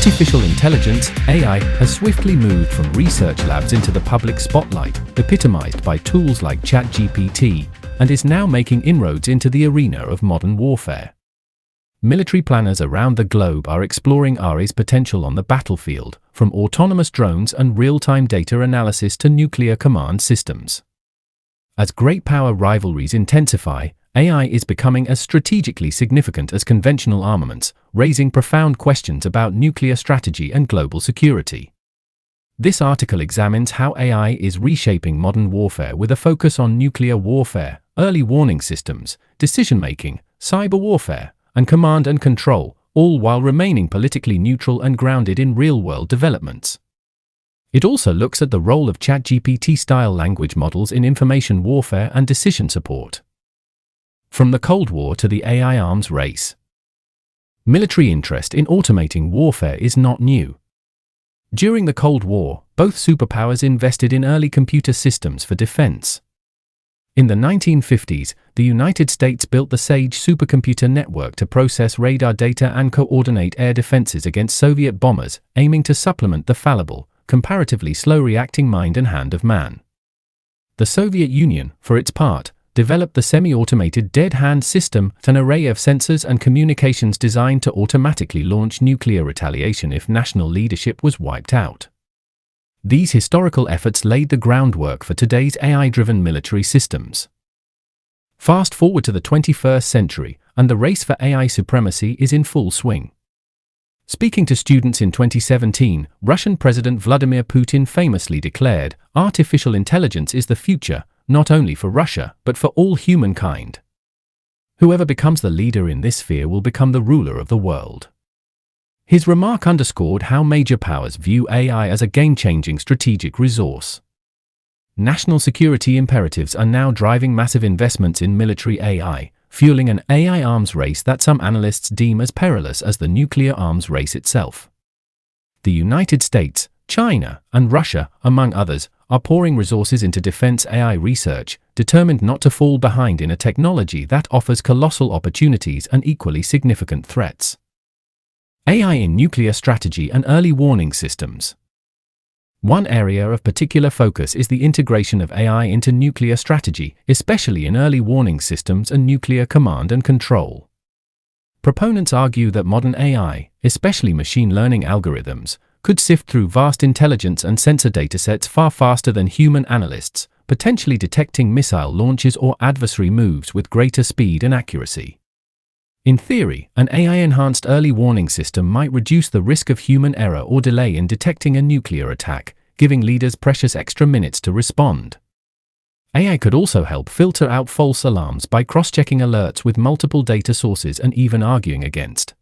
Artificial intelligence, AI, has swiftly moved from research labs into the public spotlight, epitomized by tools like ChatGPT, and is now making inroads into the arena of modern warfare. Military planners around the globe are exploring AI's potential on the battlefield, from autonomous drones and real-time data analysis to nuclear command systems. As great power rivalries intensify, AI is becoming as strategically significant as conventional armaments, raising profound questions about nuclear strategy and global security. This article examines how AI is reshaping modern warfare with a focus on nuclear warfare, early warning systems, decision-making, cyber warfare, and command and control, all while remaining politically neutral and grounded in real-world developments. It also looks at the role of ChatGPT-style language models in information warfare and decision support. From the Cold War to the AI arms race. Military interest in automating warfare is not new. During the Cold War, both superpowers invested in early computer systems for defense. In the 1950s, the United States built the SAGE supercomputer network to process radar data and coordinate air defenses against Soviet bombers, aiming to supplement the fallible, comparatively slow-reacting mind and hand of man. The Soviet Union, for its part, developed the semi-automated dead hand system, an array of sensors and communications designed to automatically launch nuclear retaliation if national leadership was wiped out. These historical efforts laid the groundwork for today's AI-driven military systems. Fast forward to the 21st century, and the race for AI supremacy is in full swing. Speaking to students in 2017, Russian President Vladimir Putin famously declared, "Artificial intelligence is the future, not only for Russia, but for all humankind. Whoever becomes the leader in this sphere will become the ruler of the world." His remark underscored how major powers view AI as a game-changing strategic resource. National security imperatives are now driving massive investments in military AI, fueling an AI arms race that some analysts deem as perilous as the nuclear arms race itself. The United States, China, and Russia, among others, are pouring resources into defense AI research, determined not to fall behind in a technology that offers colossal opportunities and equally significant threats. AI in nuclear strategy and early warning systems. One area of particular focus is the integration of AI into nuclear strategy, especially in early warning systems and nuclear command and control. Proponents argue that modern AI, especially machine learning algorithms, could sift through vast intelligence and sensor datasets far faster than human analysts, potentially detecting missile launches or adversary moves with greater speed and accuracy. In theory, an AI-enhanced early warning system might reduce the risk of human error or delay in detecting a nuclear attack, giving leaders precious extra minutes to respond. AI could also help filter out false alarms by cross-checking alerts with multiple data sources and even arguing against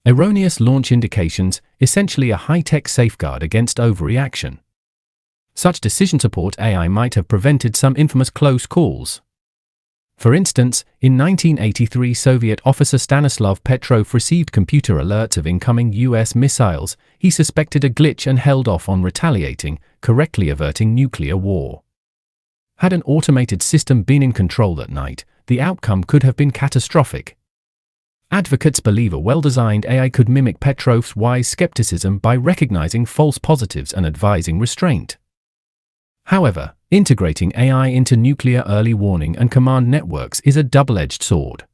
erroneous launch indications, essentially a high-tech safeguard against overreaction. Such decision support AI might have prevented some infamous close calls. For instance, in 1983, Soviet officer Stanislav Petrov received computer alerts of incoming US missiles. He suspected a glitch and held off on retaliating, correctly averting nuclear war. Had an automated system been in control that night, the outcome could have been catastrophic. Advocates believe a well-designed AI could mimic Petrov's wise skepticism by recognizing false positives and advising restraint. However, integrating AI into nuclear early warning and command networks is a double-edged sword.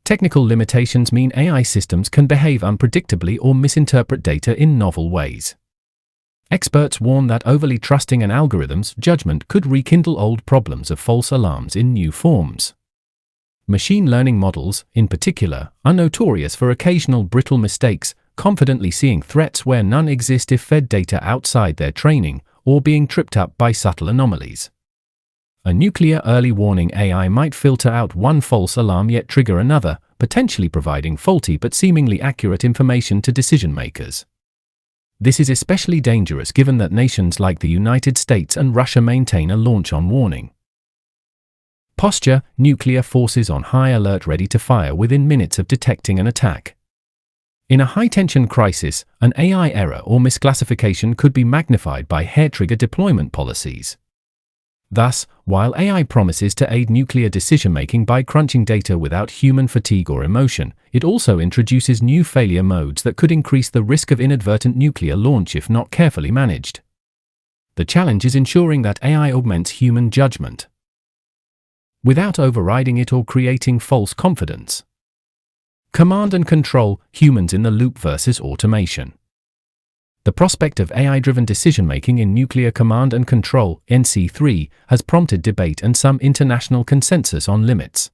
Technical limitations mean AI systems can behave unpredictably or misinterpret data in novel ways. Experts warn that overly trusting an algorithm's judgment could rekindle old problems of false alarms in new forms. Machine learning models, in particular, are notorious for occasional brittle mistakes, confidently seeing threats where none exist if fed data outside their training, or being tripped up by subtle anomalies. A nuclear early warning AI might filter out one false alarm yet trigger another, potentially providing faulty but seemingly accurate information to decision makers. This is especially dangerous given that nations like the United States and Russia maintain a launch-on warning posture, nuclear forces on high alert ready to fire within minutes of detecting an attack. In a high-tension crisis, an AI error or misclassification could be magnified by hair-trigger deployment policies. Thus, while AI promises to aid nuclear decision-making by crunching data without human fatigue or emotion, it also introduces new failure modes that could increase the risk of inadvertent nuclear launch if not carefully managed. The challenge is ensuring that AI augments human judgment without overriding it or creating false confidence. Command and control, humans in the loop versus automation. The prospect of AI-driven decision-making in nuclear command and control (NC3) has prompted debate and some international consensus on limits.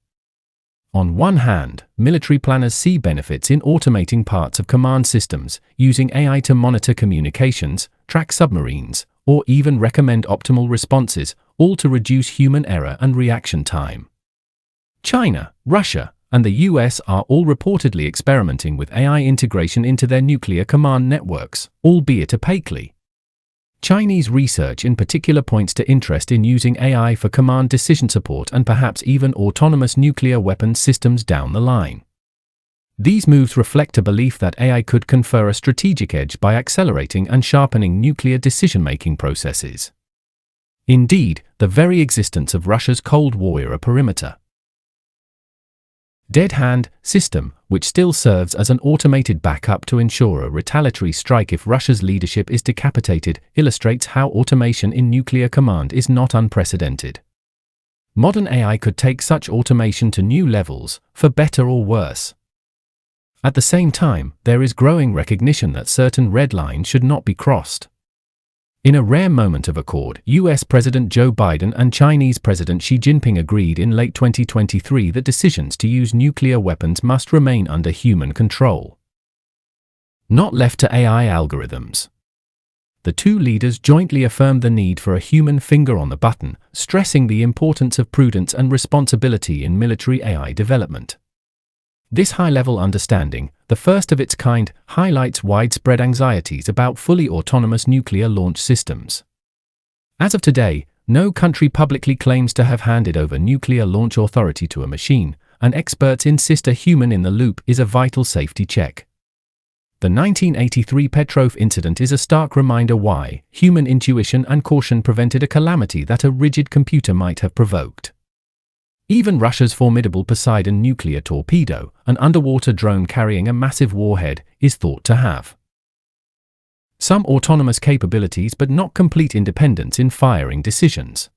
On one hand, military planners see benefits in automating parts of command systems, using AI to monitor communications, track submarines, or even recommend optimal responses, all to reduce human error and reaction time. China, Russia, and the US are all reportedly experimenting with AI integration into their nuclear command networks, albeit opaquely. Chinese research in particular points to interest in using AI for command decision support and perhaps even autonomous nuclear weapons systems down the line. These moves reflect a belief that AI could confer a strategic edge by accelerating and sharpening nuclear decision-making processes. Indeed, the very existence of Russia's Cold War-era perimeter dead hand system, which still serves as an automated backup to ensure a retaliatory strike if Russia's leadership is decapitated, illustrates how automation in nuclear command is not unprecedented. Modern AI could take such automation to new levels, for better or worse. At the same time, there is growing recognition that certain red lines should not be crossed. In a rare moment of accord, US President Joe Biden and Chinese President Xi Jinping agreed in late 2023 that decisions to use nuclear weapons must remain under human control, not left to AI algorithms. The two leaders jointly affirmed the need for a human finger on the button, stressing the importance of prudence and responsibility in military AI development. This high-level understanding, the first of its kind, highlights widespread anxieties about fully autonomous nuclear launch systems. As of today, no country publicly claims to have handed over nuclear launch authority to a machine, and experts insist a human in the loop is a vital safety check. The 1983 Petrov incident is a stark reminder why human intuition and caution prevented a calamity that a rigid computer might have provoked. Even Russia's formidable Poseidon nuclear torpedo, an underwater drone carrying a massive warhead, is thought to have some autonomous capabilities but not complete independence in firing decisions.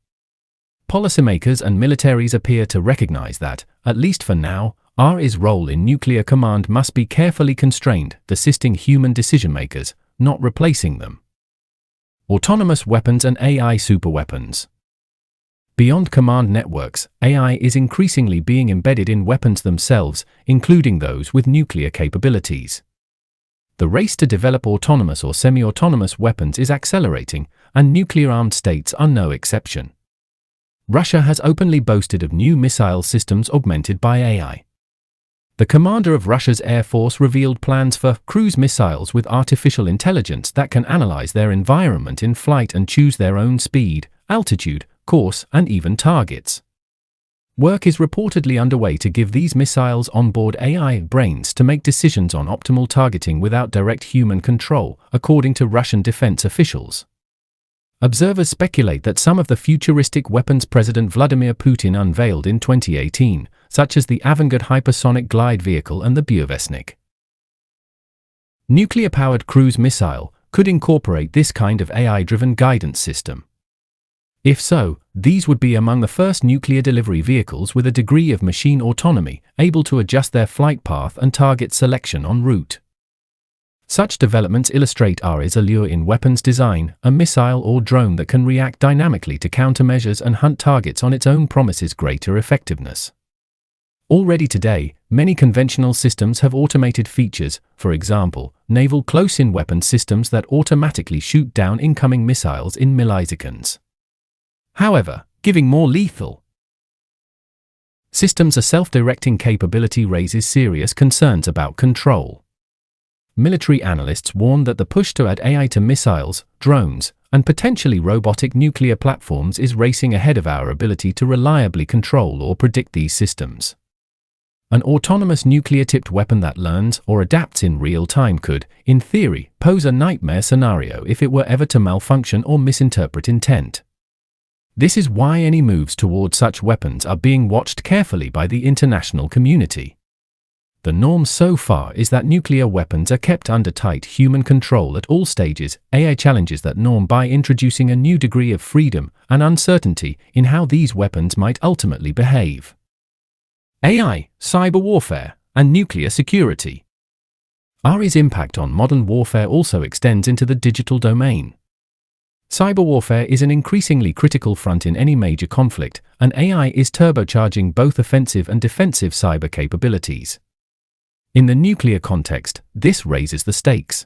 Policymakers and militaries appear to recognize that, at least for now, RA's role in nuclear command must be carefully constrained, assisting human decision-makers, not replacing them. Autonomous weapons and AI superweapons. Beyond command networks, AI is increasingly being embedded in weapons themselves, including those with nuclear capabilities. The race to develop autonomous or semi-autonomous weapons is accelerating, and nuclear-armed states are no exception. Russia has openly boasted of new missile systems augmented by AI. The commander of Russia's Air Force revealed plans for cruise missiles with artificial intelligence that can analyze their environment in flight and choose their own speed, altitude, course, and even targets. Work is reportedly underway to give these missiles onboard AI brains to make decisions on optimal targeting without direct human control, according to Russian defense officials. Observers speculate that some of the futuristic weapons President Vladimir Putin unveiled in 2018, such as the Avangard hypersonic glide vehicle and the Burevestnik nuclear-powered cruise missile, could incorporate this kind of AI-driven guidance system. If so, these would be among the first nuclear delivery vehicles with a degree of machine autonomy, able to adjust their flight path and target selection en route. Such developments illustrate RA's allure in weapons design. A missile or drone that can react dynamically to countermeasures and hunt targets on its own promises greater effectiveness. Already today, many conventional systems have automated features, for example, naval close-in weapon systems that automatically shoot down incoming missiles in milliseconds. However, giving more lethal systems a self-directing capability raises serious concerns about control. Military analysts warn that the push to add AI to missiles, drones, and potentially robotic nuclear platforms is racing ahead of our ability to reliably control or predict these systems. An autonomous nuclear-tipped weapon that learns or adapts in real time could, in theory, pose a nightmare scenario if it were ever to malfunction or misinterpret intent. This is why any moves toward such weapons are being watched carefully by the international community. The norm so far is that nuclear weapons are kept under tight human control at all stages. AI challenges that norm by introducing a new degree of freedom and uncertainty in how these weapons might ultimately behave. AI, cyber warfare, and nuclear security. AI's impact on modern warfare also extends into the digital domain. Cyber warfare is an increasingly critical front in any major conflict, and AI is turbocharging both offensive and defensive cyber capabilities. In the nuclear context, this raises the stakes.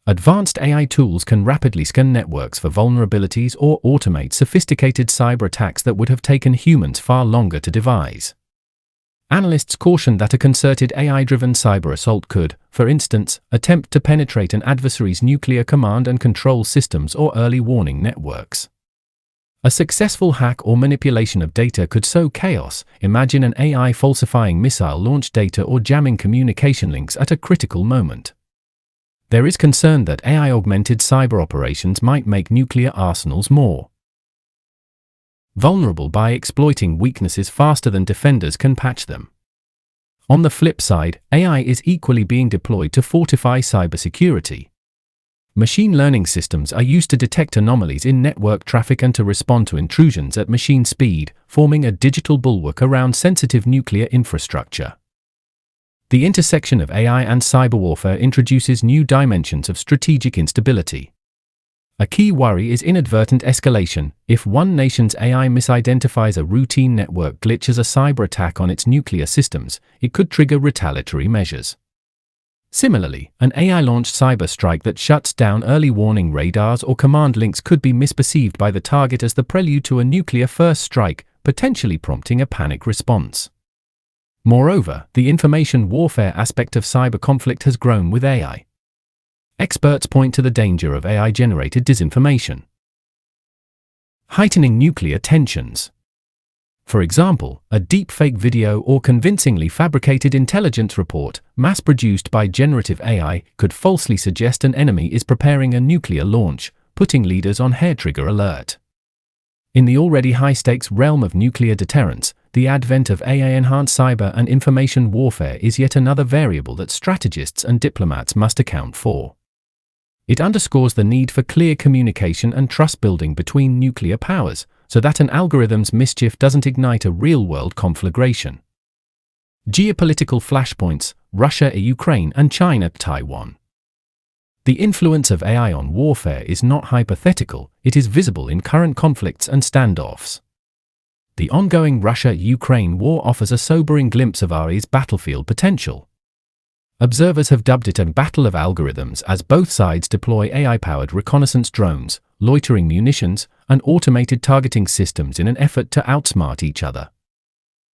Advanced AI tools can rapidly scan networks for vulnerabilities or automate sophisticated cyber attacks that would have taken humans far longer to devise. Analysts caution that a concerted AI-driven cyber assault could, for instance, attempt to penetrate an adversary's nuclear command and control systems or early warning networks. A successful hack or manipulation of data could sow chaos. Imagine an AI falsifying missile launch data or jamming communication links at a critical moment. There is concern that AI-augmented cyber operations might make nuclear arsenals more vulnerable by exploiting weaknesses faster than defenders can patch them. On the flip side, AI is equally being deployed to fortify cybersecurity. Machine learning systems are used to detect anomalies in network traffic and to respond to intrusions at machine speed, forming a digital bulwark around sensitive nuclear infrastructure. The intersection of AI and cyber warfare introduces new dimensions of strategic instability. A key worry is inadvertent escalation. If one nation's AI misidentifies a routine network glitch as a cyber attack on its nuclear systems, it could trigger retaliatory measures. Similarly, an AI-launched cyber strike that shuts down early warning radars or command links could be misperceived by the target as the prelude to a nuclear-first strike, potentially prompting a panic response. Moreover, the information warfare aspect of cyber conflict has grown with AI. Experts point to the danger of AI-generated disinformation, heightening nuclear tensions. For example, a deepfake video or convincingly fabricated intelligence report, mass-produced by generative AI, could falsely suggest an enemy is preparing a nuclear launch, putting leaders on hair-trigger alert. In the already high-stakes realm of nuclear deterrence, the advent of AI-enhanced cyber and information warfare is yet another variable that strategists and diplomats must account for. It underscores the need for clear communication and trust-building between nuclear powers, so that an algorithm's mischief doesn't ignite a real-world conflagration. Geopolitical flashpoints: Russia, Ukraine, and China, Taiwan. The influence of AI on warfare is not hypothetical, it is visible in current conflicts and standoffs. The ongoing Russia-Ukraine war offers a sobering glimpse of AI's battlefield potential. Observers have dubbed it a battle of algorithms as both sides deploy AI-powered reconnaissance drones, loitering munitions, and automated targeting systems in an effort to outsmart each other.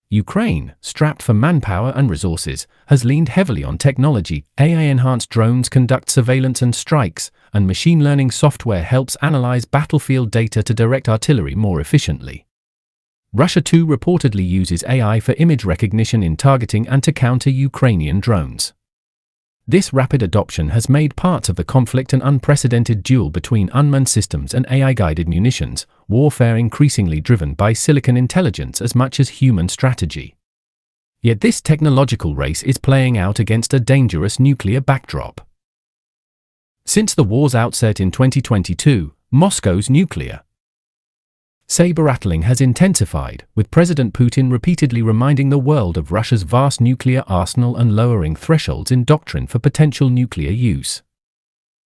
Ukraine, strapped for manpower and resources, has leaned heavily on technology. AI-enhanced drones conduct surveillance and strikes, and machine learning software helps analyze battlefield data to direct artillery more efficiently. Russia too reportedly uses AI for image recognition in targeting and to counter Ukrainian drones. This rapid adoption has made parts of the conflict an unprecedented duel between unmanned systems and AI-guided munitions, warfare increasingly driven by silicon intelligence as much as human strategy. Yet this technological race is playing out against a dangerous nuclear backdrop. Since the war's outset in 2022, Moscow's nuclear saber-rattling has intensified, with President Putin repeatedly reminding the world of Russia's vast nuclear arsenal and lowering thresholds in doctrine for potential nuclear use.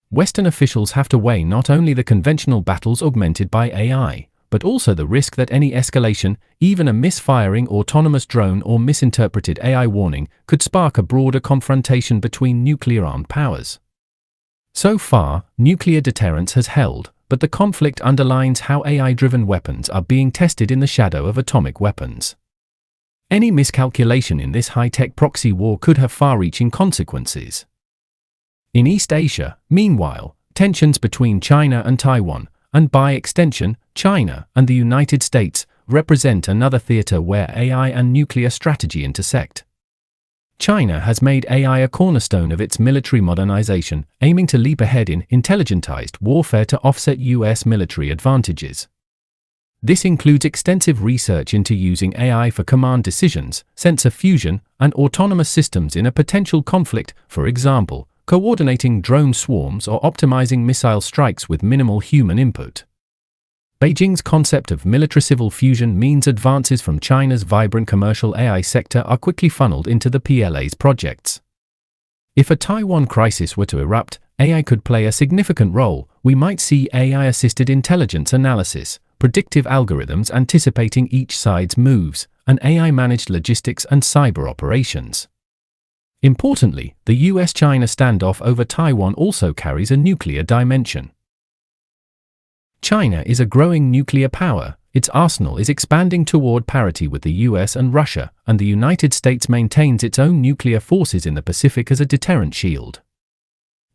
Western officials have to weigh not only the conventional battles augmented by AI, but also the risk that any escalation, even a misfiring autonomous drone or misinterpreted AI warning, could spark a broader confrontation between nuclear-armed powers. So far, nuclear deterrence has held, but the conflict underlines how AI-driven weapons are being tested in the shadow of atomic weapons. Any miscalculation in this high-tech proxy war could have far-reaching consequences. In East Asia, meanwhile, tensions between China and Taiwan, and by extension, China and the United States, represent another theater where AI and nuclear strategy intersect. China has made AI a cornerstone of its military modernization, aiming to leap ahead in intelligentized warfare to offset US military advantages. This includes extensive research into using AI for command decisions, sensor fusion, and autonomous systems in a potential conflict, for example, coordinating drone swarms or optimizing missile strikes with minimal human input. Beijing's concept of military-civil fusion means advances from China's vibrant commercial AI sector are quickly funneled into the PLA's projects. If a Taiwan crisis were to erupt, AI could play a significant role. We might see AI-assisted intelligence analysis, predictive algorithms anticipating each side's moves, and AI-managed logistics and cyber operations. Importantly, the US-China standoff over Taiwan also carries a nuclear dimension. China is a growing nuclear power. Its arsenal is expanding toward parity with the US and Russia, and the United States maintains its own nuclear forces in the Pacific as a deterrent shield.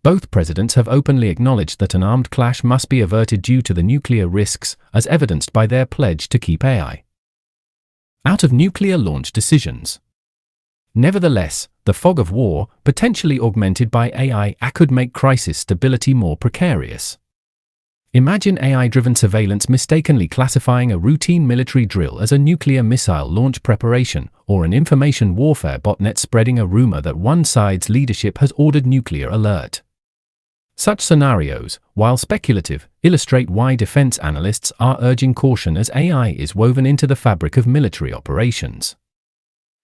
Both presidents have openly acknowledged that an armed clash must be averted due to the nuclear risks, as evidenced by their pledge to keep AI out of nuclear launch decisions. Nevertheless, the fog of war, potentially augmented by AI, could make crisis stability more precarious. Imagine AI-driven surveillance mistakenly classifying a routine military drill as a nuclear missile launch preparation, or an information warfare botnet spreading a rumor that one side's leadership has ordered nuclear alert. Such scenarios, while speculative, illustrate why defense analysts are urging caution as AI is woven into the fabric of military operations.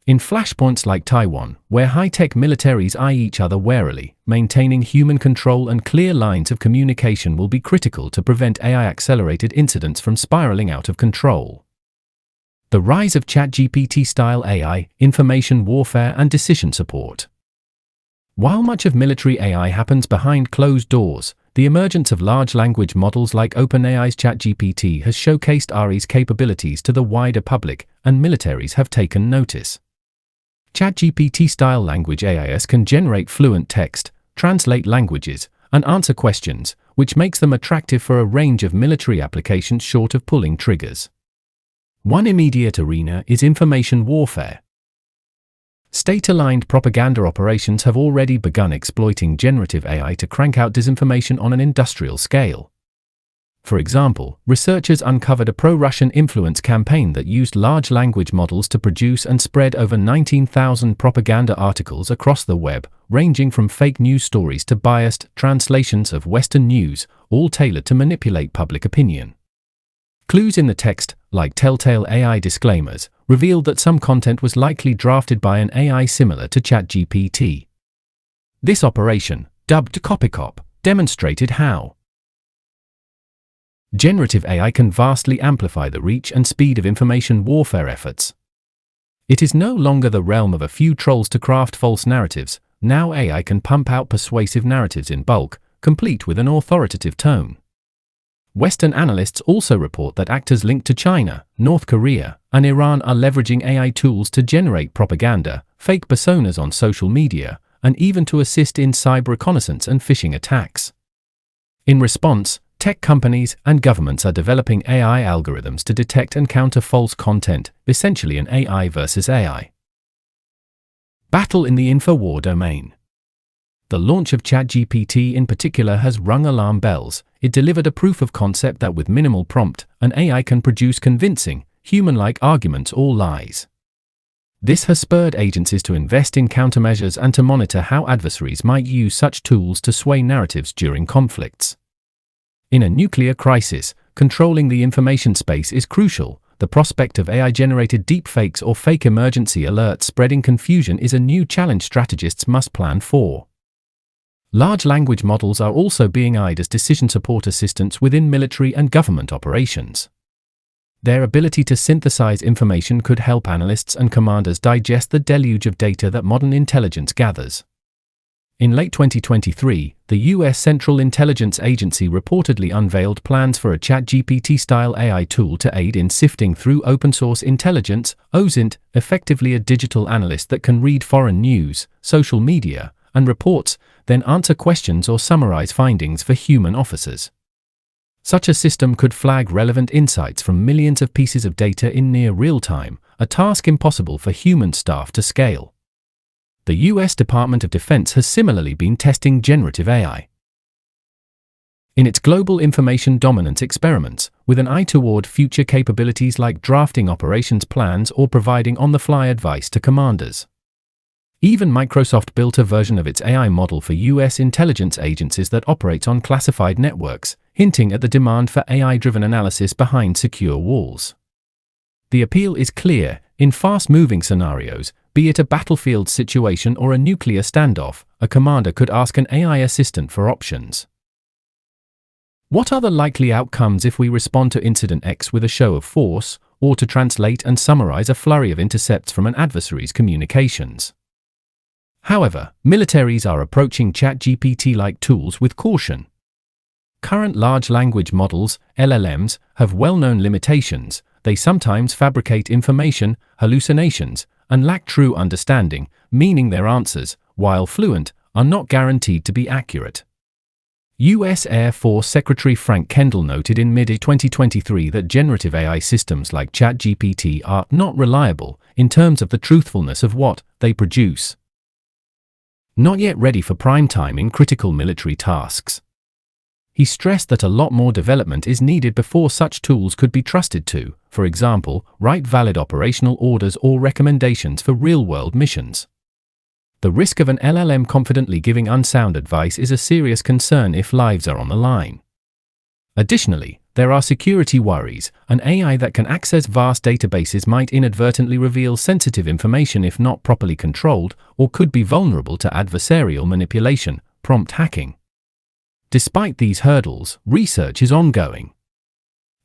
In flashpoints like Taiwan, where high-tech militaries eye each other warily, maintaining human control and clear lines of communication will be critical to prevent AI-accelerated incidents from spiraling out of control. The rise of ChatGPT-style AI, information warfare and decision support. While much of military AI happens behind closed doors, the emergence of large language models like OpenAI's ChatGPT has showcased AI's capabilities to the wider public, and militaries have taken notice. ChatGPT-style language AIs can generate fluent text, translate languages, and answer questions, which makes them attractive for a range of military applications short of pulling triggers. One immediate arena is information warfare. State-aligned propaganda operations have already begun exploiting generative AI to crank out disinformation on an industrial scale. For example, researchers uncovered a pro-Russian influence campaign that used large language models to produce and spread over 19,000 propaganda articles across the web, ranging from fake news stories to biased translations of Western news, all tailored to manipulate public opinion. Clues in the text, like telltale AI disclaimers, revealed that some content was likely drafted by an AI similar to ChatGPT. This operation, dubbed Copycop, demonstrated how generative AI can vastly amplify the reach and speed of information warfare efforts. It is no longer the realm of a few trolls to craft false narratives. Now AI can pump out persuasive narratives in bulk, complete with an authoritative tone. Western analysts also report that actors linked to China, North Korea, and Iran are leveraging AI tools to generate propaganda, fake personas on social media, and even to assist in cyber reconnaissance and phishing attacks. In response, tech companies and governments are developing AI algorithms to detect and counter false content, essentially an AI versus AI battle in the infowar domain. The launch of ChatGPT in particular has rung alarm bells. It delivered a proof of concept that with minimal prompt, an AI can produce convincing, human-like arguments or lies. This has spurred agencies to invest in countermeasures and to monitor how adversaries might use such tools to sway narratives during conflicts. In a nuclear crisis, controlling the information space is crucial. The prospect of AI-generated deepfakes or fake emergency alerts spreading confusion is a new challenge strategists must plan for. Large language models are also being eyed as decision support assistants within military and government operations. Their ability to synthesize information could help analysts and commanders digest the deluge of data that modern intelligence gathers. In late 2023, the U.S. Central Intelligence Agency reportedly unveiled plans for a ChatGPT-style AI tool to aid in sifting through open-source intelligence, OSINT, effectively a digital analyst that can read foreign news, social media, and reports, then answer questions or summarize findings for human officers. Such a system could flag relevant insights from millions of pieces of data in near real time, a task impossible for human staff to scale. The U.S. Department of Defense has similarly been testing generative AI in its global information dominance experiments, with an eye toward future capabilities like drafting operations plans or providing on-the-fly advice to commanders. Even Microsoft built a version of its AI model for U.S. intelligence agencies that operates on classified networks, hinting at the demand for AI-driven analysis behind secure walls. The appeal is clear. In fast-moving scenarios, be it a battlefield situation or a nuclear standoff, a commander could ask an AI assistant for options. What are the likely outcomes if we respond to Incident X with a show of force, or to translate and summarize a flurry of intercepts from an adversary's communications? However, militaries are approaching ChatGPT-like tools with caution. Current large language models, LLMs, have well-known limitations. They sometimes fabricate information, hallucinations, and lack true understanding, meaning their answers, while fluent, are not guaranteed to be accurate. U.S. Air Force Secretary Frank Kendall noted in mid-2023 that generative AI systems like ChatGPT are not reliable in terms of the truthfulness of what they produce. Not yet ready for prime time in critical military tasks. He stressed that a lot more development is needed before such tools could be trusted to, for example, write valid operational orders or recommendations for real-world missions. The risk of an LLM confidently giving unsound advice is a serious concern if lives are on the line. Additionally, there are security worries. An AI that can access vast databases might inadvertently reveal sensitive information if not properly controlled, or could be vulnerable to adversarial manipulation, prompt hacking. Despite these hurdles, research is ongoing.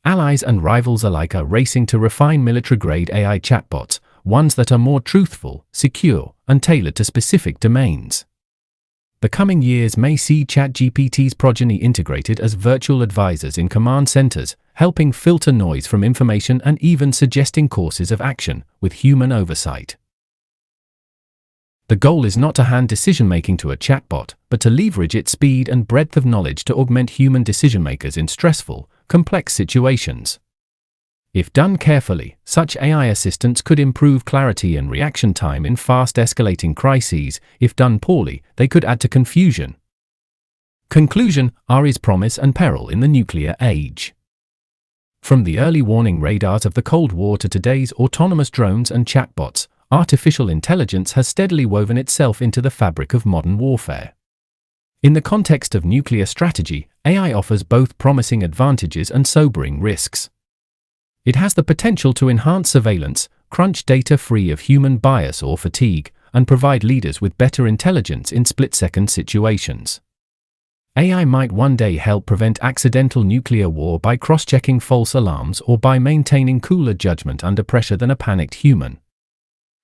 Allies and rivals alike are racing to refine military-grade AI chatbots, ones that are more truthful, secure, and tailored to specific domains. The coming years may see ChatGPT's progeny integrated as virtual advisors in command centers, helping filter noise from information and even suggesting courses of action, with human oversight. The goal is not to hand decision-making to a chatbot, but to leverage its speed and breadth of knowledge to augment human decision-makers in stressful, complex situations. If done carefully, such AI assistants could improve clarity and reaction time in fast-escalating crises. If done poorly, they could add to confusion. Conclusion: AI's promise and peril in the nuclear age. From the early warning radars of the Cold War to today's autonomous drones and chatbots, artificial intelligence has steadily woven itself into the fabric of modern warfare. In the context of nuclear strategy, AI offers both promising advantages and sobering risks. It has the potential to enhance surveillance, crunch data free of human bias or fatigue, and provide leaders with better intelligence in split-second situations. AI might one day help prevent accidental nuclear war by cross-checking false alarms or by maintaining cooler judgment under pressure than a panicked human.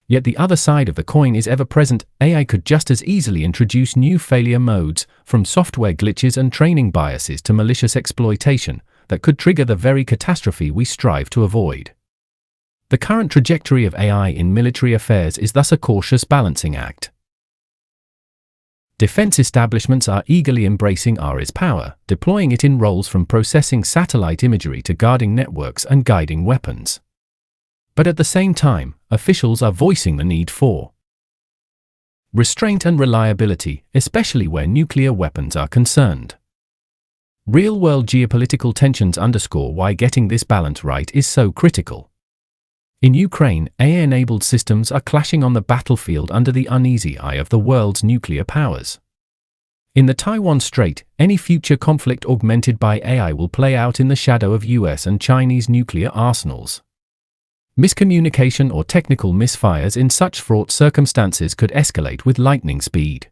Yet the other side of the coin is ever present. AI could just as easily introduce new failure modes, from software glitches and training biases to malicious exploitation, that could trigger the very catastrophe we strive to avoid. The current trajectory of AI in military affairs is thus a cautious balancing act. Defense establishments are eagerly embracing AI's power, deploying it in roles from processing satellite imagery to guarding networks and guiding weapons. But at the same time, officials are voicing the need for restraint and reliability, especially where nuclear weapons are concerned. Real-world geopolitical tensions underscore why getting this balance right is so critical. In Ukraine, AI-enabled systems are clashing on the battlefield under the uneasy eye of the world's nuclear powers. In the Taiwan Strait, any future conflict augmented by AI will play out in the shadow of US and Chinese nuclear arsenals. Miscommunication or technical misfires in such fraught circumstances could escalate with lightning speed.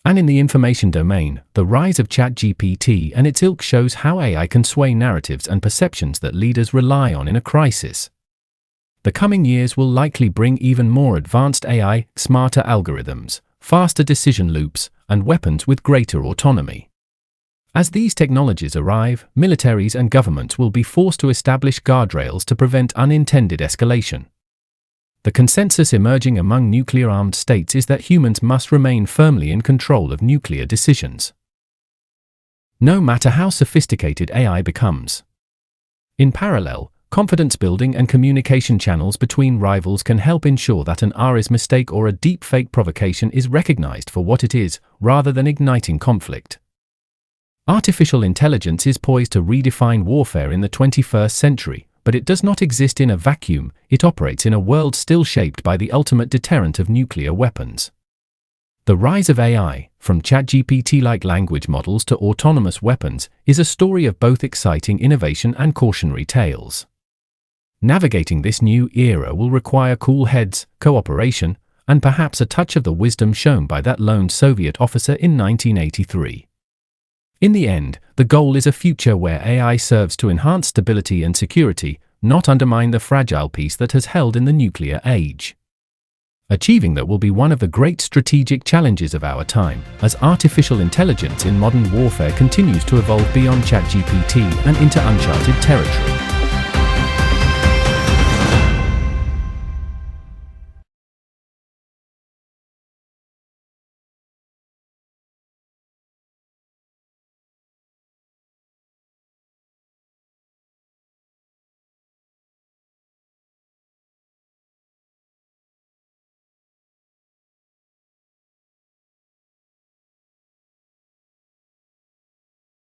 And in the information domain, the rise of ChatGPT and its ilk shows how AI can sway narratives and perceptions that leaders rely on in a crisis. The coming years will likely bring even more advanced AI, smarter algorithms, faster decision loops, and weapons with greater autonomy. As these technologies arrive, militaries and governments will be forced to establish guardrails to prevent unintended escalation. The consensus emerging among nuclear-armed states is that humans must remain firmly in control of nuclear decisions, no matter how sophisticated AI becomes. In parallel, confidence building and communication channels between rivals can help ensure that an AI's mistake or a deepfake provocation is recognized for what it is, rather than igniting conflict. Artificial intelligence is poised to redefine warfare in the 21st century, but it does not exist in a vacuum. It operates in a world still shaped by the ultimate deterrent of nuclear weapons. The rise of AI, from ChatGPT-like language models to autonomous weapons, is a story of both exciting innovation and cautionary tales. Navigating this new era will require cool heads, cooperation, and perhaps a touch of the wisdom shown by that lone Soviet officer in 1983. In the end, the goal is a future where AI serves to enhance stability and security, not undermine the fragile peace that has held in the nuclear age. Achieving that will be one of the great strategic challenges of our time, as artificial intelligence in modern warfare continues to evolve beyond ChatGPT and into uncharted territory.